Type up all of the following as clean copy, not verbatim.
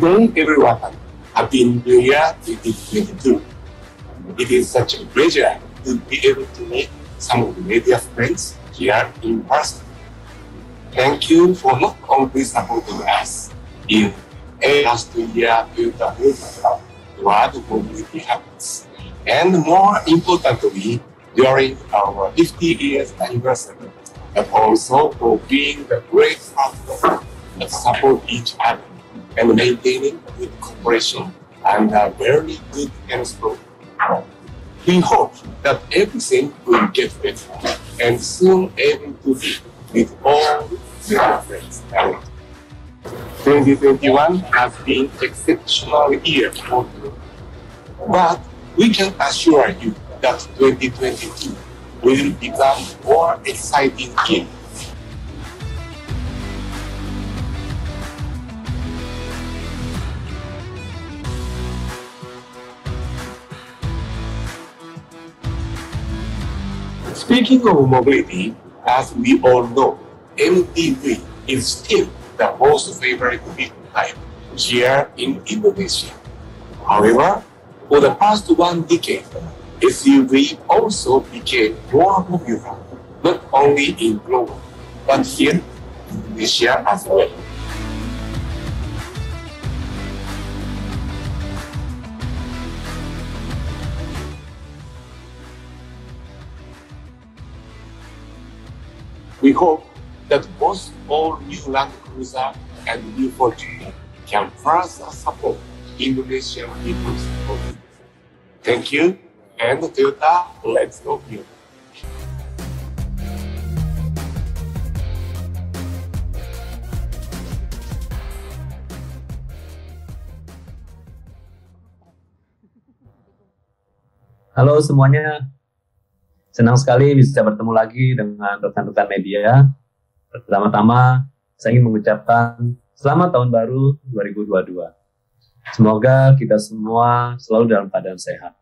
Good day, everyone. Happy New Year 2022. It is such a pleasure to be able to meet some of the media friends here in person. Thank you for not only supporting us in last year Toyota movement toward mobility habits, and more importantly, during our 50 years anniversary, but also for being the great partner that support each other and maintaining good cooperation and a very good health program. We hope that everything will get better and soon able to be with all their friends. 2021 has been an exceptional year for you, but we can assure you that 2022 will become more exciting year. Speaking of mobility, as we all know, MPV is still the most favorite vehicle type here in Indonesia. However, for the past 1 decade, SUV also became more popular, not only in global, but here in Indonesia as well. We hope that both all-new Land Cruiser and new Fortuner can further support Indonesian people's mobility. Thank you, and Toyota, let's go here. Halo semuanya, senang sekali bisa bertemu lagi dengan rekan-rekan media. Pertama-tama, saya ingin mengucapkan selamat tahun baru 2022. Semoga kita semua selalu dalam keadaan sehat.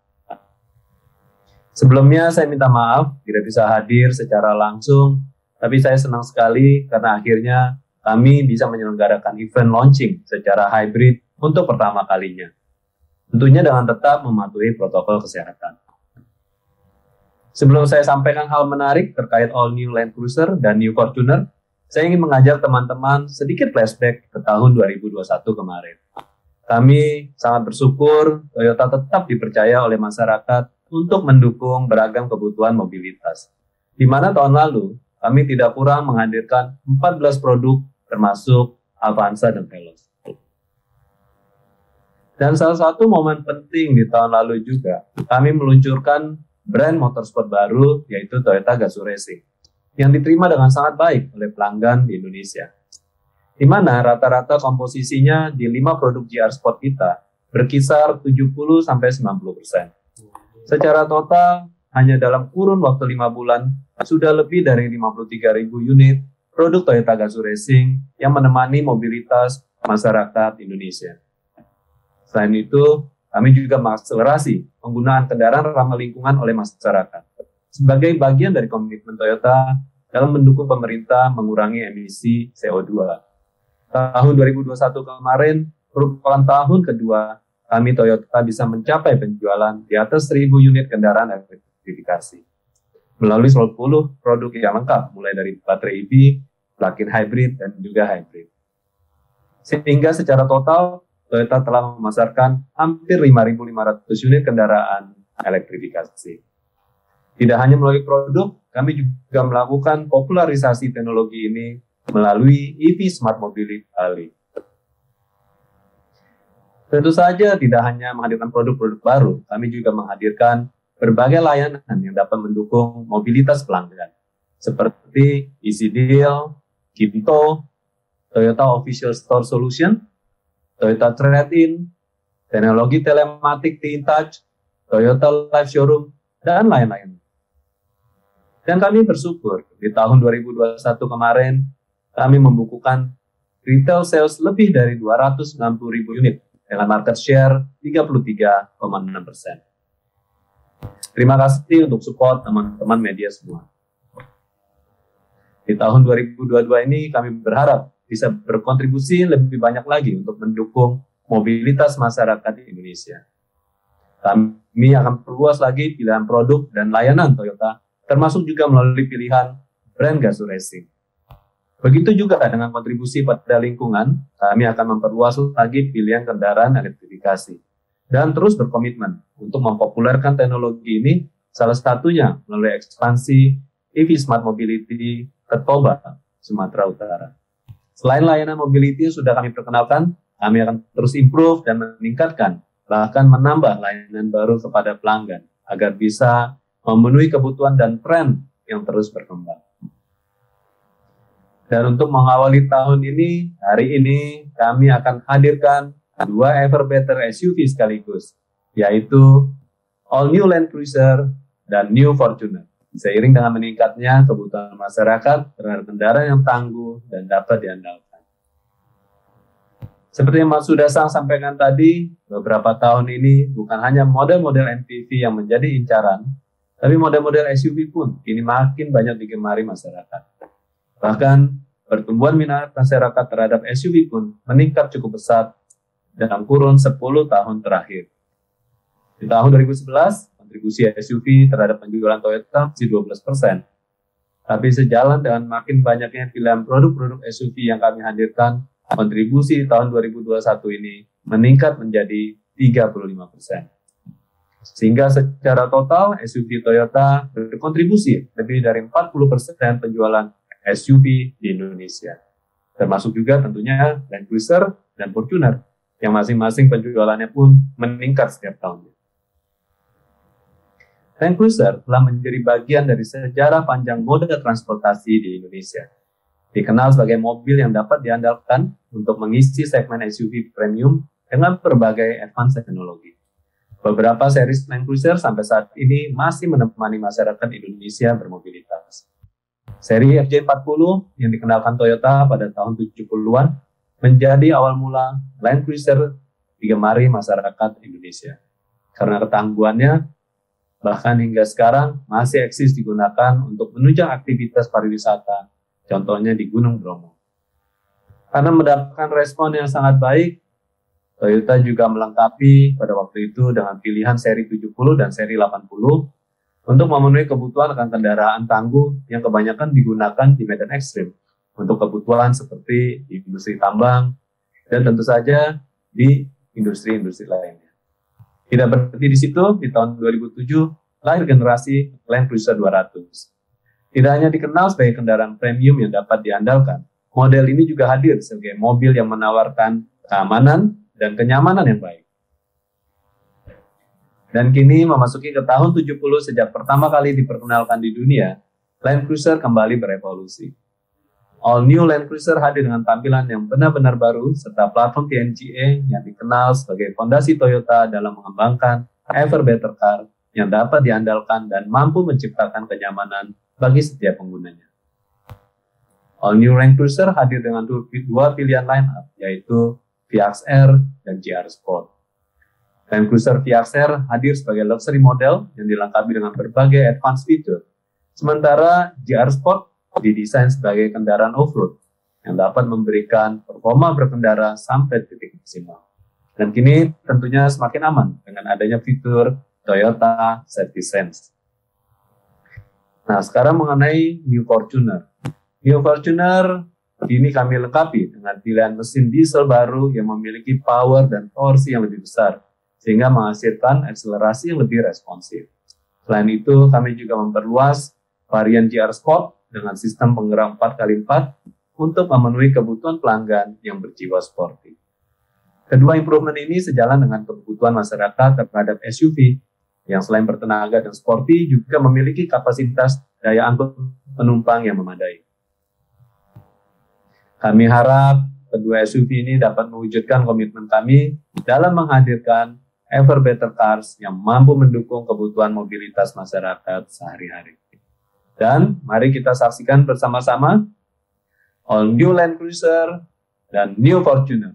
Sebelumnya saya minta maaf tidak bisa hadir secara langsung, tapi saya senang sekali karena akhirnya kami bisa menyelenggarakan event launching secara hybrid untuk pertama kalinya. Tentunya dengan tetap mematuhi protokol kesehatan. Sebelum saya sampaikan hal menarik terkait All New Land Cruiser dan New Fortuner, saya ingin mengajak teman-teman sedikit flashback ke tahun 2021 kemarin. Kami sangat bersyukur Toyota tetap dipercaya oleh masyarakat untuk mendukung beragam kebutuhan mobilitas. Di mana tahun lalu, kami tidak kurang menghadirkan 14 produk termasuk Avanza dan Veloz. Dan salah satu momen penting di tahun lalu juga, kami meluncurkan brand motorsport baru yaitu Toyota Gazoo Racing yang diterima dengan sangat baik oleh pelanggan di Indonesia. Di mana rata-rata komposisinya di 5 produk GR Sport kita berkisar 70-90%. Secara total, hanya dalam kurun waktu 5 bulan, sudah lebih dari 53.000 unit produk Toyota Gazoo Racing yang menemani mobilitas masyarakat Indonesia. Selain itu, kami juga mengakselerasi penggunaan kendaraan ramah lingkungan oleh masyarakat sebagai bagian dari komitmen Toyota dalam mendukung pemerintah mengurangi emisi CO2. Tahun 2021 kemarin merupakan tahun kedua kami Toyota bisa mencapai penjualan di atas 1.000 unit kendaraan elektrifikasi melalui 10 produk yang lengkap mulai dari baterai EV, plug-in hybrid, dan juga hybrid. Sehingga secara total Toyota telah memasarkan hampir 5.500 unit kendaraan elektrifikasi. Tidak hanya melalui produk, kami juga melakukan popularisasi teknologi ini melalui EV Smart Mobility Bali. Tentu saja tidak hanya menghadirkan produk-produk baru, kami juga menghadirkan berbagai layanan yang dapat mendukung mobilitas pelanggan, seperti Easy Deal, Kipto, Toyota Official Store Solution, Toyota Trade-in, teknologi telematik T-InTouch, Toyota Live Showroom, dan lain-lain. Dan kami bersyukur di tahun 2021 kemarin, kami membukukan retail sales lebih dari 260.000 unit dengan market share 33,6%. Terima kasih untuk support teman-teman media semua. Di tahun 2022 ini kami berharap bisa berkontribusi lebih banyak lagi untuk mendukung mobilitas masyarakat di Indonesia. Kami akan perluas lagi pilihan produk dan layanan Toyota, termasuk juga melalui pilihan brand Gazoo Racing. Begitu juga dengan kontribusi pada lingkungan, kami akan memperluas lagi pilihan kendaraan elektrifikasi dan terus berkomitmen untuk mempopulerkan teknologi ini, salah satunya melalui ekspansi EV Smart Mobility ke Toba, Sumatera Utara. Selain layanan mobility yang sudah kami perkenalkan, kami akan terus improve dan meningkatkan, bahkan menambah layanan baru kepada pelanggan agar bisa memenuhi kebutuhan dan tren yang terus berkembang. Dan untuk mengawali tahun ini, hari ini kami akan hadirkan dua ever better SUV sekaligus, yaitu All New Land Cruiser dan New Fortuner. Seiring dengan meningkatnya kebutuhan masyarakat terhadap kendaraan yang tangguh dan dapat diandalkan. Seperti yang Mas Sudasang sampaikan tadi, beberapa tahun ini bukan hanya model-model MPV yang menjadi incaran, tapi model-model SUV pun kini makin banyak digemari masyarakat. Bahkan, pertumbuhan minat masyarakat terhadap SUV pun meningkat cukup pesat dalam kurun 10 tahun terakhir. Di tahun 2011, kontribusi SUV terhadap penjualan Toyota masih 12%. Tapi sejalan dengan makin banyaknya pilihan produk-produk SUV yang kami hadirkan, kontribusi di tahun 2021 ini meningkat menjadi 35%. Sehingga secara total SUV Toyota berkontribusi lebih dari 40% penjualan SUV di Indonesia. Termasuk juga tentunya Land Cruiser dan Fortuner, yang masing-masing penjualannya pun meningkat setiap tahunnya. Land Cruiser telah menjadi bagian dari sejarah panjang moda transportasi di Indonesia. Dikenal sebagai mobil yang dapat diandalkan untuk mengisi segmen SUV premium dengan berbagai advance teknologi. Beberapa seri Land Cruiser sampai saat ini masih menemani masyarakat Indonesia bermobilitas. Seri FJ40 yang dikenalkan Toyota pada tahun 70-an menjadi awal mula Land Cruiser digemari masyarakat Indonesia. Karena ketangguhannya, bahkan hingga sekarang masih eksis digunakan untuk menunjang aktivitas pariwisata, contohnya di Gunung Bromo. Karena mendapatkan respon yang sangat baik, Toyota juga melengkapi pada waktu itu dengan pilihan seri 70 dan seri 80 untuk memenuhi kebutuhan akan kendaraan tangguh yang kebanyakan digunakan di medan ekstrim untuk kebutuhan seperti di industri tambang dan tentu saja di industri-industri lainnya. Tidak berhenti di situ, di tahun 2007 lahir generasi Land Cruiser 200. Tidak hanya dikenal sebagai kendaraan premium yang dapat diandalkan, model ini juga hadir sebagai mobil yang menawarkan keamanan dan kenyamanan yang baik. Dan kini memasuki ke tahun 70 sejak pertama kali diperkenalkan di dunia, Land Cruiser kembali berevolusi. All New Land Cruiser hadir dengan tampilan yang benar-benar baru serta platform TNGA yang dikenal sebagai fondasi Toyota dalam mengembangkan ever better car yang dapat diandalkan dan mampu menciptakan kenyamanan bagi setiap penggunanya. All New Land Cruiser hadir dengan dua pilihan line-up, yaitu VXR dan GR Sport. Land Cruiser VXR hadir sebagai luxury model yang dilengkapi dengan berbagai advanced feature. Sementara GR Sport didesain sebagai kendaraan off-road yang dapat memberikan performa berkendara sampai titik maksimal. Dan kini tentunya semakin aman dengan adanya fitur Toyota Safety Sense. Nah, sekarang mengenai New Fortuner. New Fortuner kini kami lengkapi dengan pilihan mesin diesel baru yang memiliki power dan torsi yang lebih besar, sehingga menghasilkan akselerasi yang lebih responsif. Selain itu, kami juga memperluas varian GR Sport dengan sistem penggerak 4x4 untuk memenuhi kebutuhan pelanggan yang berjiwa sporty. Kedua improvement ini sejalan dengan kebutuhan masyarakat terhadap SUV yang selain bertenaga dan sporty juga memiliki kapasitas daya angkut penumpang yang memadai. Kami harap kedua SUV ini dapat mewujudkan komitmen kami dalam menghadirkan ever better cars yang mampu mendukung kebutuhan mobilitas masyarakat sehari-hari. Dan mari kita saksikan bersama-sama All New Land Cruiser dan New Fortuner.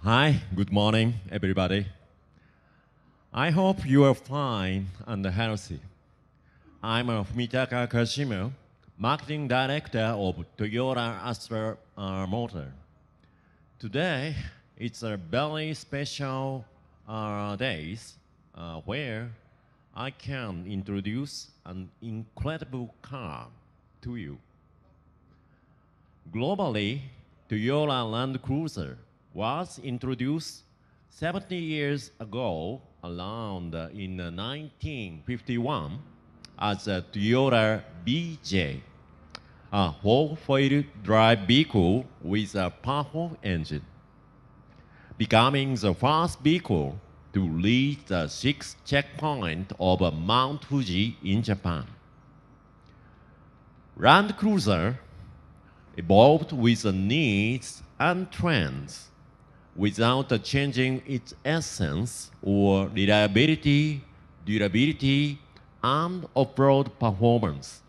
Hi, good morning, everybody. I hope you are fine and healthy. I'm Fumitaka Kashima, Marketing Director of Toyota Astra Motor. Today, it's a very special day where I can introduce an incredible car to you. Globally, Toyota Land Cruiser was introduced 70 years ago, around in 1951, as a Toyota BJ, a four-wheel drive vehicle with a powerful engine, becoming the first vehicle to reach the sixth checkpoint of Mount Fuji in Japan. Land Cruiser evolved with the needs and trends without changing its essence or reliability, durability, and off-road performance.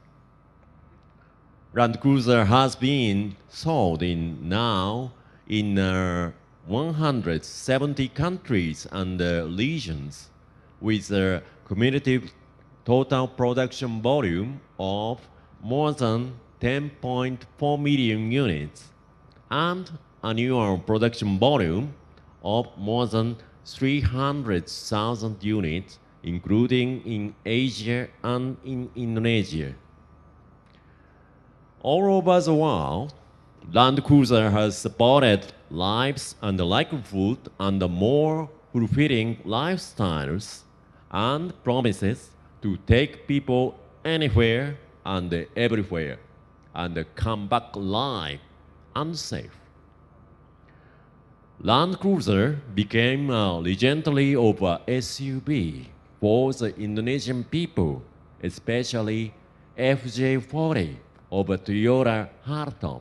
Land Cruiser has been sold now in 170 countries and regions, with a cumulative total production volume of more than 10.4 million units and annual production volume of more than 300,000 units, including in Asia and in Indonesia. All over the world, Land Cruiser has supported lives and livelihood and more fulfilling lifestyles and promises to take people anywhere and everywhere and come back alive and safe. Land Cruiser became a legendary of SUV for the Indonesian people, especially FJ40 of Toyota hardtop.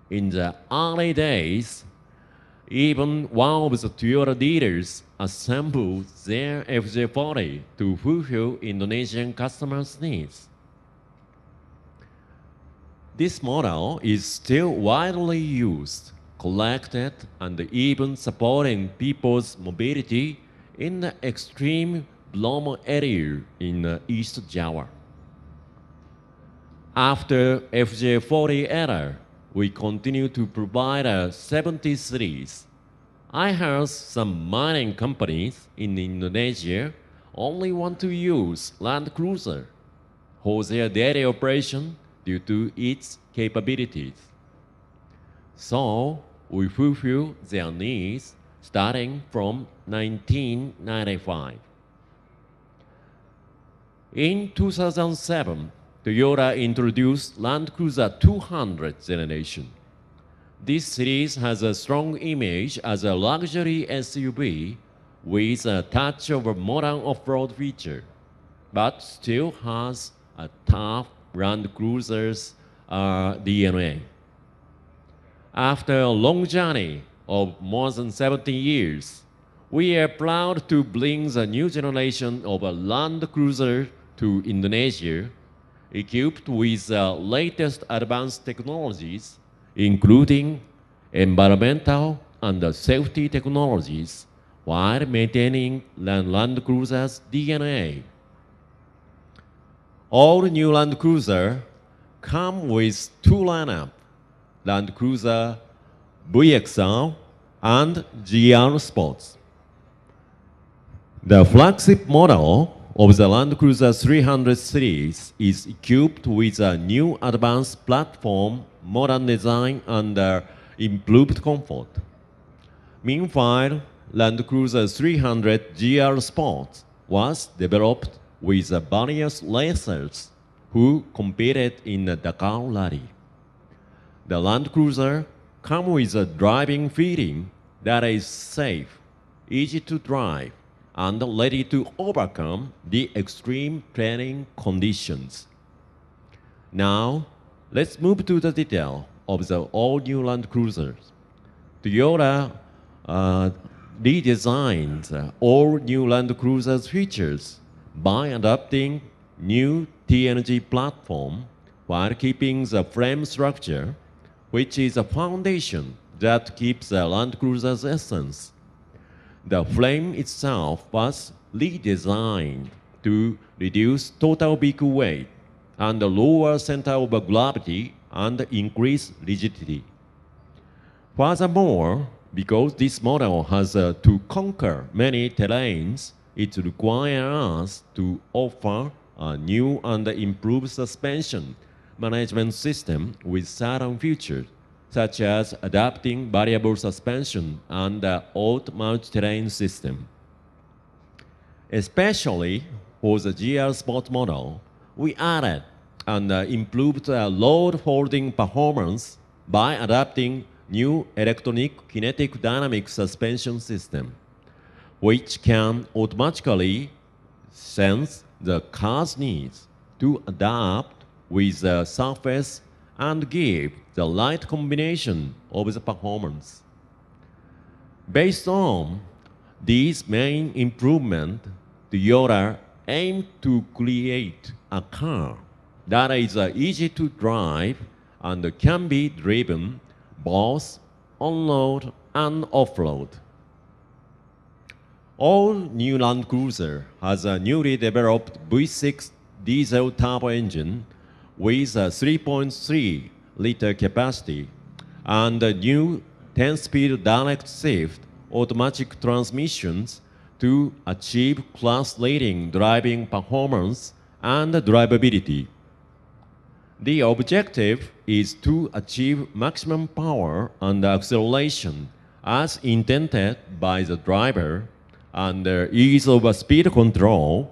In the early days, even one of the Toyota dealers assembled their FJ40 to fulfill Indonesian customers' needs. This model is still widely used, collected, and even supporting people's mobility in the extreme Bromo area in East Java. After FJ40 era, we continue to provide a 70 series. I heard some mining companies in Indonesia only want to use Land Cruiser for their daily operation due to its capabilities. So, we fulfill their needs starting from 1995. In 2007, Toyota introduced Land Cruiser 200 generation. This series has a strong image as a luxury SUV with a touch of a modern off-road feature, but still has a tough Land Cruiser's DNA. After a long journey of more than 70 years, we are proud to bring the new generation of a Land Cruiser to Indonesia, equipped with the latest advanced technologies, including environmental and safety technologies, while maintaining Land Cruiser's DNA. All new Land Cruiser come with two lineups, Land Cruiser VXL and GR Sports. The flagship model of the Land Cruiser 300 series is equipped with a new advanced platform, modern design, and improved comfort. Meanwhile, Land Cruiser 300 GR Sport was developed with various racers who competed in the Dakar Rally. The Land Cruiser comes with a driving feeling that is safe, easy to drive, and ready to overcome the extreme terrain conditions. Now, let's move to the detail of the all-new Land Cruisers. Toyota redesigned all new Land Cruiser's features by adopting new TNG platform while keeping the frame structure, which is a foundation that keeps the Land Cruiser's essence. The frame itself was redesigned to reduce total vehicle weight and lower center of gravity and increase rigidity. Furthermore, because this model has to conquer many terrains, it requires us to offer a new and improved suspension management system with certain features, such as adapting variable suspension and the auto multi-terrain system. Especially for the GR Sport model, we added and improved load holding performance by adapting new electronic kinetic dynamic suspension system, which can automatically sense the car's needs to adapt with the surface and give the right combination of the performance. Based on these main improvements, Toyota aimed to create a car that is easy to drive and can be driven both on-road and off-road. All new Land Cruiser has a newly developed V6 diesel turbo engine with a 3.3-liter capacity and new 10-speed direct shift automatic transmissions to achieve class-leading driving performance and drivability. The objective is to achieve maximum power and acceleration as intended by the driver and ease of speed control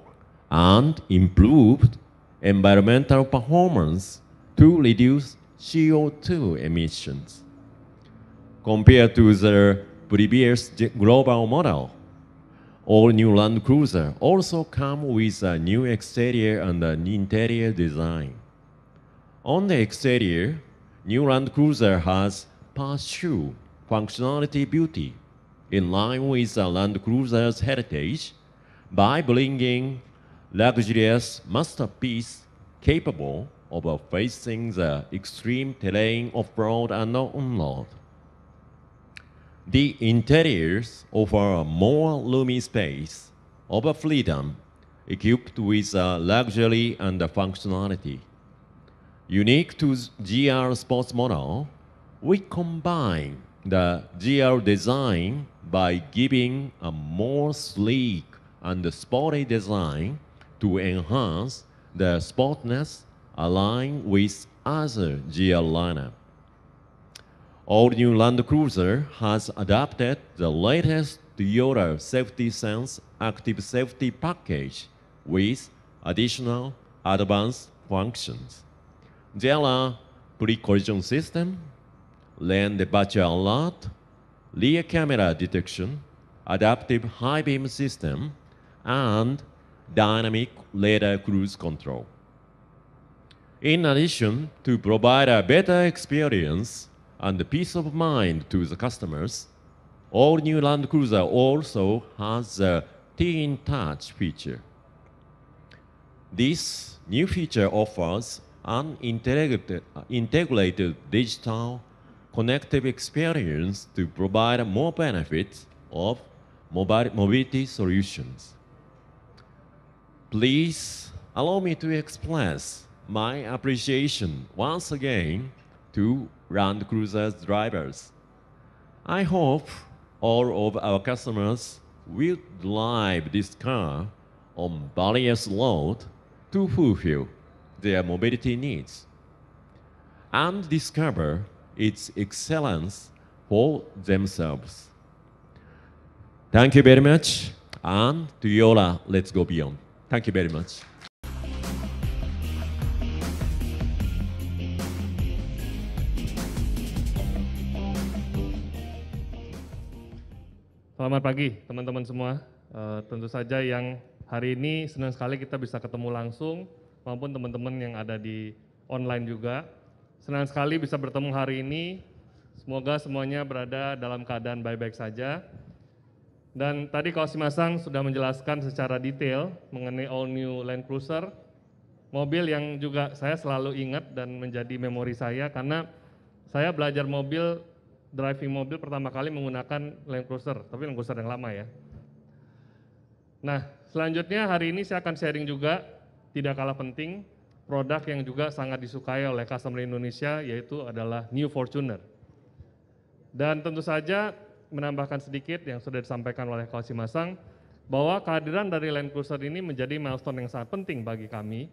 and improved environmental performance to reduce CO2 emissions. Compared to the previous global model, all new Land Cruiser also come with a new exterior and an interior design. On the exterior, new Land Cruiser has pursued functionality beauty in line with the Land Cruiser's heritage by bringing luxurious masterpiece capable of facing the extreme terrain off-road and on-road. The interiors offer a more roomy space of freedom equipped with luxury and functionality. Unique to GR Sports model, we combine the GR design by giving a more sleek and sporty design to enhance the sportness aligned with other GR lineup. All new Land Cruiser has adopted the latest Toyota Safety Sense Active Safety Package with additional advanced functions. There are pre-collision system, lane departure alert, rear camera detection, adaptive high beam system, and dynamic radar cruise control. In addition, to provide a better experience and peace of mind to the customers, all new Land Cruiser also has a Teen Touch feature. This new feature offers an integrated digital connective experience to provide more benefits of mobility solutions. Please allow me to express my appreciation once again to Land Cruiser's drivers. I hope all of our customers will drive this car on various roads to fulfill their mobility needs and discover its excellence for themselves. Thank you very much, and Toyota, let's go beyond. Thank you very much. Selamat pagi teman-teman semua. Tentu saja yang hari ini senang sekali kita bisa ketemu langsung maupun teman-teman yang ada di online juga. Senang sekali bisa bertemu hari ini. Semoga semuanya berada dalam keadaan baik-baik saja. Dan tadi Kosim Masang sudah menjelaskan secara detail mengenai all new Land Cruiser. Mobil yang juga saya selalu ingat dan menjadi memori saya karena Saya belajar driving mobil pertama kali menggunakan Land Cruiser, tapi Land Cruiser yang lama ya. Nah, selanjutnya hari ini saya akan sharing juga, tidak kalah penting, produk yang juga sangat disukai oleh customer Indonesia, yaitu adalah New Fortuner. Dan tentu saja menambahkan sedikit yang sudah disampaikan oleh Coach Simasang, bahwa kehadiran dari Land Cruiser ini menjadi milestone yang sangat penting bagi kami,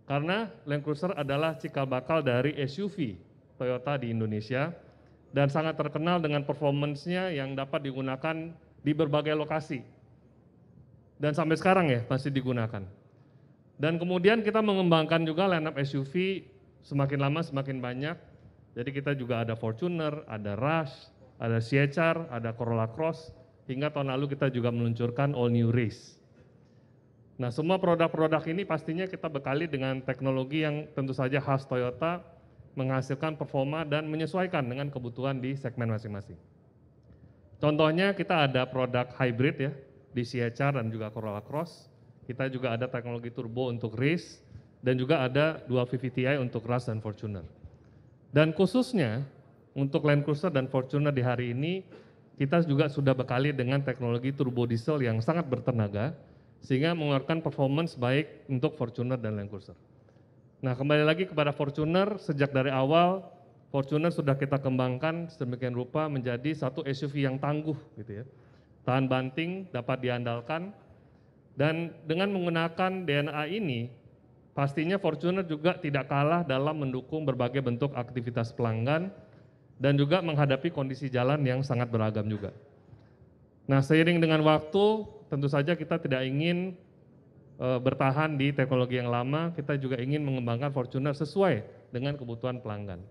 karena Land Cruiser adalah cikal bakal dari SUV Toyota di Indonesia, dan sangat terkenal dengan performance-nya yang dapat digunakan di berbagai lokasi. Dan sampai sekarang ya masih digunakan. Dan kemudian kita mengembangkan juga line up SUV semakin lama semakin banyak. Jadi kita juga ada Fortuner, ada Rush, ada CHR, ada Corolla Cross, hingga tahun lalu kita juga meluncurkan All New Race. Nah, semua produk-produk ini pastinya kita bekali dengan teknologi yang tentu saja khas Toyota, menghasilkan performa dan menyesuaikan dengan kebutuhan di segmen masing-masing. Contohnya kita ada produk hybrid ya, di CHR dan juga Corolla Cross. Kita juga ada teknologi turbo untuk race, dan juga ada dual VVTi untuk Rush dan Fortuner. Dan khususnya untuk Land Cruiser dan Fortuner di hari ini, kita juga sudah bekali dengan teknologi turbo diesel yang sangat bertenaga, sehingga mengeluarkan performance baik untuk Fortuner dan Land Cruiser. Nah, kembali lagi kepada Fortuner, sejak dari awal Fortuner sudah kita kembangkan sedemikian rupa menjadi satu SUV yang tangguh gitu ya. Tahan banting, dapat diandalkan, dan dengan menggunakan DNA ini, pastinya Fortuner juga tidak kalah dalam mendukung berbagai bentuk aktivitas pelanggan dan juga menghadapi kondisi jalan yang sangat beragam juga. Nah, seiring dengan waktu, tentu saja kita tidak ingin bertahan di teknologi yang lama, kita juga ingin mengembangkan Fortuner sesuai dengan kebutuhan pelanggan.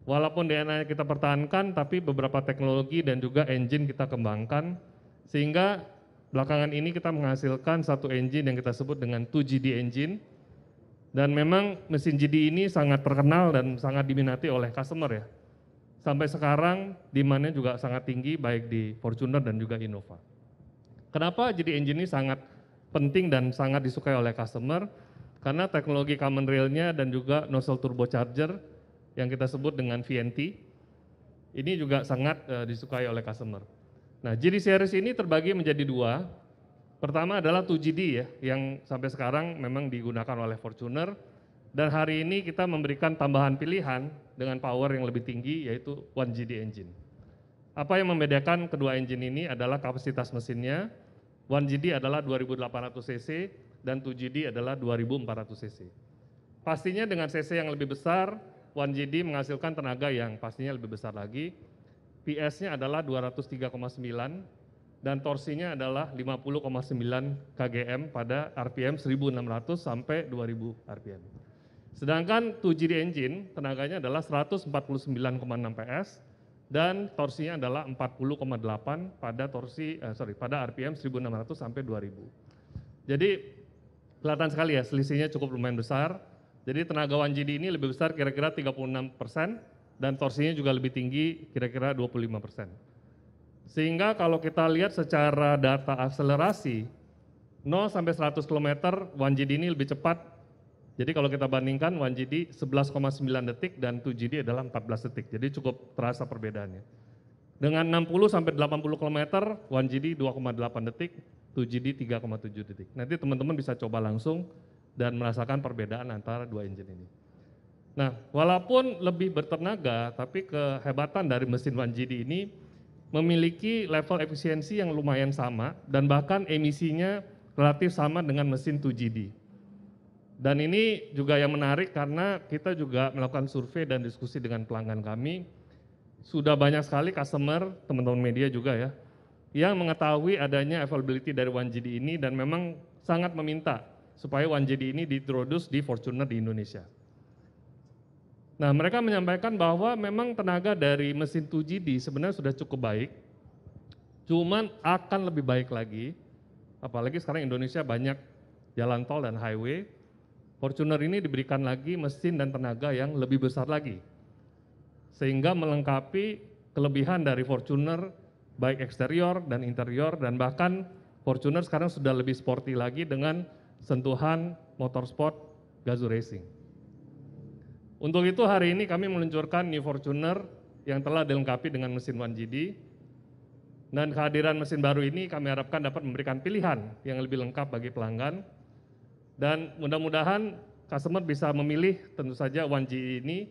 Walaupun DNA kita pertahankan, tapi beberapa teknologi dan juga engine kita kembangkan, sehingga belakangan ini kita menghasilkan satu engine yang kita sebut dengan 2GD engine, dan memang mesin GD ini sangat terkenal dan sangat diminati oleh customer ya. Sampai sekarang demand-nya juga sangat tinggi baik di Fortuner dan juga Innova. Kenapa GD engine ini sangat penting dan sangat disukai oleh customer? Karena teknologi common rail-nya dan juga nozzle turbocharger yang kita sebut dengan VNT, ini juga sangat disukai oleh customer. Nah, GD series ini terbagi menjadi dua. Pertama adalah 2GD ya, yang sampai sekarang memang digunakan oleh Fortuner. Dan hari ini kita memberikan tambahan pilihan dengan power yang lebih tinggi, yaitu 1GD engine. Apa yang membedakan kedua engine ini adalah kapasitas mesinnya. 1GD adalah 2800 cc dan 2GD adalah 2400 cc. Pastinya dengan cc yang lebih besar, 1GD menghasilkan tenaga yang pastinya lebih besar lagi. PS-nya adalah 203,9 dan torsinya adalah 50,9 kgm pada RPM 1600 sampai 2000 RPM. Sedangkan 2GD engine tenaganya adalah 149,6 PS dan torsinya adalah 40,8 pada RPM 1600 sampai 2000. Jadi kelihatan sekali ya selisihnya cukup lumayan besar. Jadi tenaga 1GD ini lebih besar kira-kira 36%. Dan torsinya juga lebih tinggi kira-kira 25%. Sehingga kalau kita lihat secara data akselerasi 0 sampai 100 km 1GD ini lebih cepat. Jadi kalau kita bandingkan 1GD 11,9 detik dan 2GD adalah 14 detik. Jadi cukup terasa perbedaannya. Dengan 60 sampai 80 km 1GD 2,8 detik, 2GD 3,7 detik. Nanti teman-teman bisa coba langsung dan merasakan perbedaan antara dua engine ini. Nah, walaupun lebih bertenaga, tapi kehebatan dari mesin 1GD ini memiliki level efisiensi yang lumayan sama dan bahkan emisinya relatif sama dengan mesin 2GD. Dan ini juga yang menarik karena kita juga melakukan survei dan diskusi dengan pelanggan kami. Sudah banyak sekali customer, teman-teman media juga ya, yang mengetahui adanya availability dari 1GD ini dan memang sangat meminta supaya 1GD ini diintroduce di Fortuner di Indonesia. Nah, mereka menyampaikan bahwa memang tenaga dari mesin 2GD sebenarnya sudah cukup baik, cuman akan lebih baik lagi, apalagi sekarang Indonesia banyak jalan tol dan highway. Fortuner ini diberikan lagi mesin dan tenaga yang lebih besar lagi, sehingga melengkapi kelebihan dari Fortuner baik eksterior dan interior, dan bahkan Fortuner sekarang sudah lebih sporty lagi dengan sentuhan motorsport Gazoo Racing. Untuk itu hari ini kami meluncurkan New Fortuner yang telah dilengkapi dengan mesin 1GD. Dan kehadiran mesin baru ini kami harapkan dapat memberikan pilihan yang lebih lengkap bagi pelanggan. Dan mudah-mudahan customer bisa memilih tentu saja 1GD ini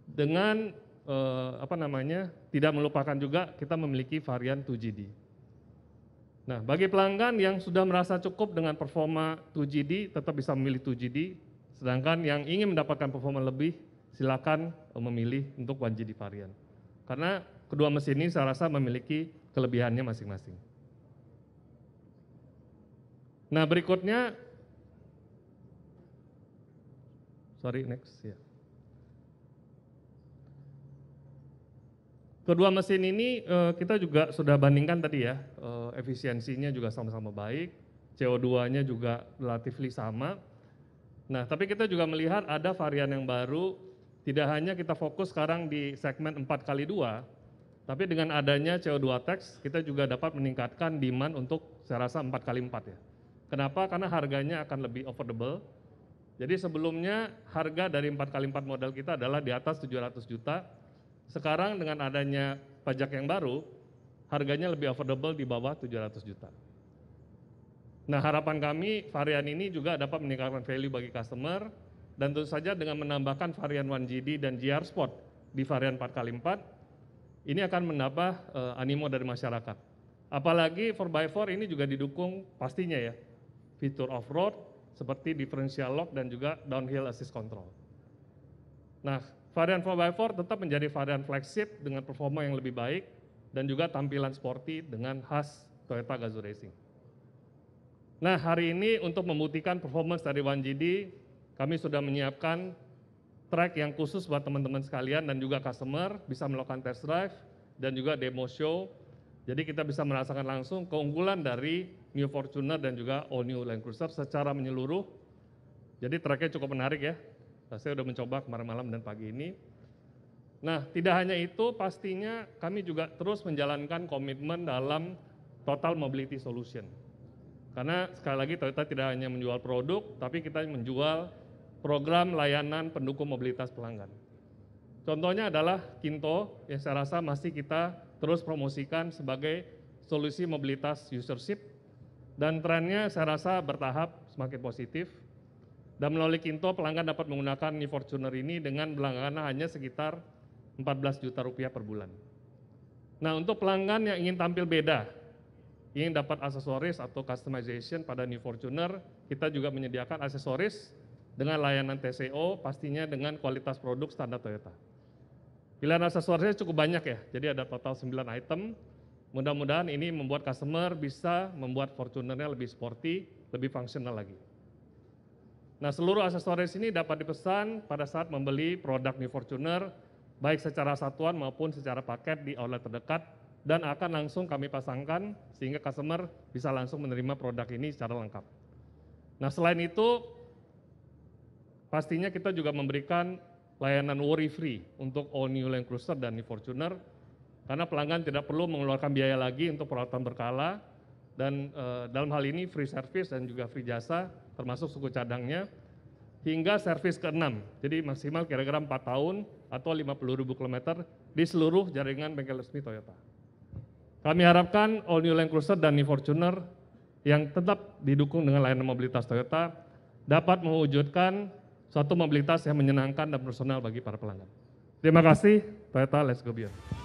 dengan tidak melupakan juga kita memiliki varian 2GD. Nah, bagi pelanggan yang sudah merasa cukup dengan performa 2GD tetap bisa memilih 2GD, sedangkan yang ingin mendapatkan performa lebih silakan memilih untuk 1GD varian. Karena kedua mesin ini saya rasa memiliki kelebihannya masing-masing. Nah, berikutnya, next ya. Kedua mesin ini kita juga sudah bandingkan tadi ya, efisiensinya juga sama-sama baik, CO2-nya juga relatif sama. Nah, tapi kita juga melihat ada varian yang baru, tidak hanya kita fokus sekarang di segmen 4x2, tapi dengan adanya CO2 tax, kita juga dapat meningkatkan demand untuk saya rasa 4x4 ya. Kenapa? Karena harganya akan lebih affordable. Jadi sebelumnya harga dari 4x4 model kita adalah di atas 700 juta. Sekarang dengan adanya pajak yang baru, harganya lebih affordable di bawah 700 juta. Nah, harapan kami varian ini juga dapat meningkatkan value bagi customer, dan tentu saja dengan menambahkan varian 1GD dan GR Sport di varian 4x4, ini akan menambah animo dari masyarakat. Apalagi 4x4 ini juga didukung pastinya ya, fitur off-road seperti differential lock dan juga downhill assist control. Nah, varian 4x4 tetap menjadi varian flagship dengan performa yang lebih baik dan juga tampilan sporty dengan khas Toyota Gazoo Racing. Nah, hari ini untuk membuktikan performance dari 1GD, kami sudah menyiapkan track yang khusus buat teman-teman sekalian dan juga customer bisa melakukan test drive dan juga demo show. Jadi kita bisa merasakan langsung keunggulan dari New Fortuner dan juga All New Land Cruiser secara menyeluruh. Jadi tracknya cukup menarik ya. Saya sudah mencoba kemarin malam dan pagi ini. Nah, tidak hanya itu, pastinya kami juga terus menjalankan komitmen dalam total mobility solution. Karena sekali lagi Toyota tidak hanya menjual produk, tapi kita menjual program layanan pendukung mobilitas pelanggan. Contohnya adalah Kinto, yang saya rasa masih kita terus promosikan sebagai solusi mobilitas usership, dan trennya saya rasa bertahap semakin positif. Dan melalui Kinto, pelanggan dapat menggunakan New Fortuner ini dengan berlangganan hanya sekitar 14 juta rupiah per bulan. Nah, untuk pelanggan yang ingin tampil beda, ingin dapat aksesoris atau customization pada New Fortuner, kita juga menyediakan aksesoris dengan layanan TCO, pastinya dengan kualitas produk standar Toyota. Pilihan aksesorisnya cukup banyak ya, jadi ada total 9 item. Mudah-mudahan ini membuat customer bisa membuat Fortunernya lebih sporty, lebih fungsional lagi. Nah, seluruh aksesoris ini dapat dipesan pada saat membeli produk New Fortuner, baik secara satuan maupun secara paket di outlet terdekat, dan akan langsung kami pasangkan sehingga customer bisa langsung menerima produk ini secara lengkap. Nah, selain itu, pastinya kita juga memberikan layanan worry free untuk All New Land Cruiser dan New Fortuner, karena pelanggan tidak perlu mengeluarkan biaya lagi untuk perawatan berkala, dan dalam hal ini free service dan juga free jasa, termasuk suku cadangnya, hingga servis ke-6, jadi maksimal kira-kira 4 tahun atau 50.000 km di seluruh jaringan bengkel resmi Toyota. Kami harapkan All New Land Cruiser dan New Fortuner yang tetap didukung dengan layanan mobilitas Toyota dapat mewujudkan suatu mobilitas yang menyenangkan dan personal bagi para pelanggan. Terima kasih, Toyota, let's go beyond.